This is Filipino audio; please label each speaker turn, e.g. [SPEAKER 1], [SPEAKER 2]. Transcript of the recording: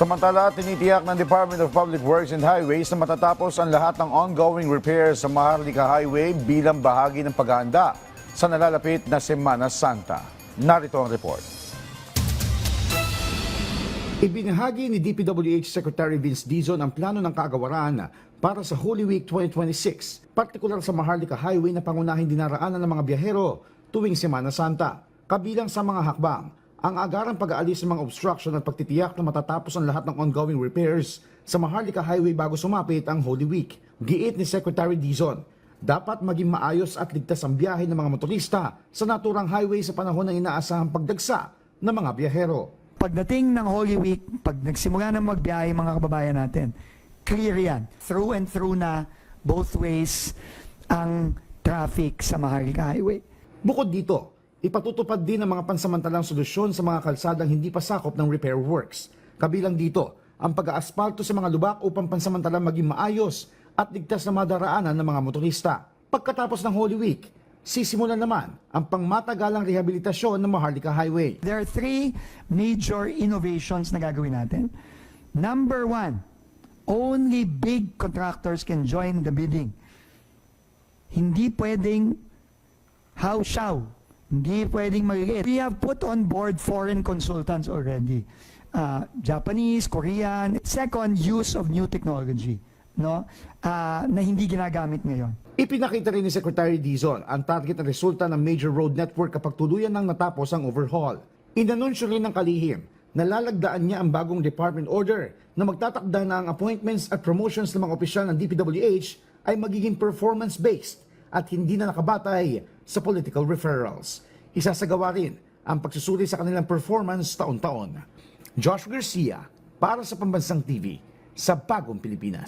[SPEAKER 1] Samantala, tinitiyak ng Department of Public Works and Highways na matatapos ang lahat ng ongoing repairs sa Maharlika Highway bilang bahagi ng paghahanda sa nalalapit na Semana Santa. Narito ang report.
[SPEAKER 2] Ibinahagi ni DPWH Secretary Vince Dizon ang plano ng kaagawaran para sa Holy Week 2026, partikular sa Maharlika Highway na pangunahing dinaraanan ng mga biyahero tuwing Semana Santa. Kabilang sa mga hakbang, ang agarang pag-aalis ng mga obstruction at pagtitiyak na matatapos ang lahat ng ongoing repairs sa Maharlika Highway bago sumapit ang Holy Week. Giit ni Secretary Dizon, dapat maging maayos at ligtas ang biyahe ng mga motorista sa naturang highway sa panahon ng inaasahang pagdagsa ng mga biyahero.
[SPEAKER 3] Pagdating ng Holy Week, pag nagsimula na magbiyahe mga kababayan natin, clear yan. Through and through na both ways ang traffic sa Maharlika Highway.
[SPEAKER 2] Bukod dito, ipatutupad din ang mga pansamantalang solusyon sa mga kalsadang hindi pa sakop ng repair works. Kabilang dito, ang pag-aasfalto sa mga lubak upang pansamantalang maging maayos at ligtas na madaraanan ng mga motorista. Pagkatapos ng Holy Week, sisimulan naman ang pangmatagalang rehabilitasyon ng Maharlika Highway.
[SPEAKER 3] There are three major innovations na gagawin natin. Number one, only big contractors can join the bidding. Hindi pwedeng how-shaw. Hindi pwedeng magigit. We have put on board foreign consultants already. Japanese, Korean. Second, use of new technology, no? Na hindi ginagamit ngayon.
[SPEAKER 2] Ipinakita rin ni Secretary Dizon ang target na resulta ng major road network kapag tuluyan nang natapos ang overhaul. Inanunsyo rin ng kalihim na lalagdaan niya ang bagong department order na magtatakda na ang appointments at promotions ng mga opisyal ng DPWH ay magiging performance-based at hindi na nakabatay sa political referrals. Isasagawa rin ang pagsusuri sa kanilang performance taon-taon. Josh Garcia para sa Pambansang TV sa Bagong Pilipinas.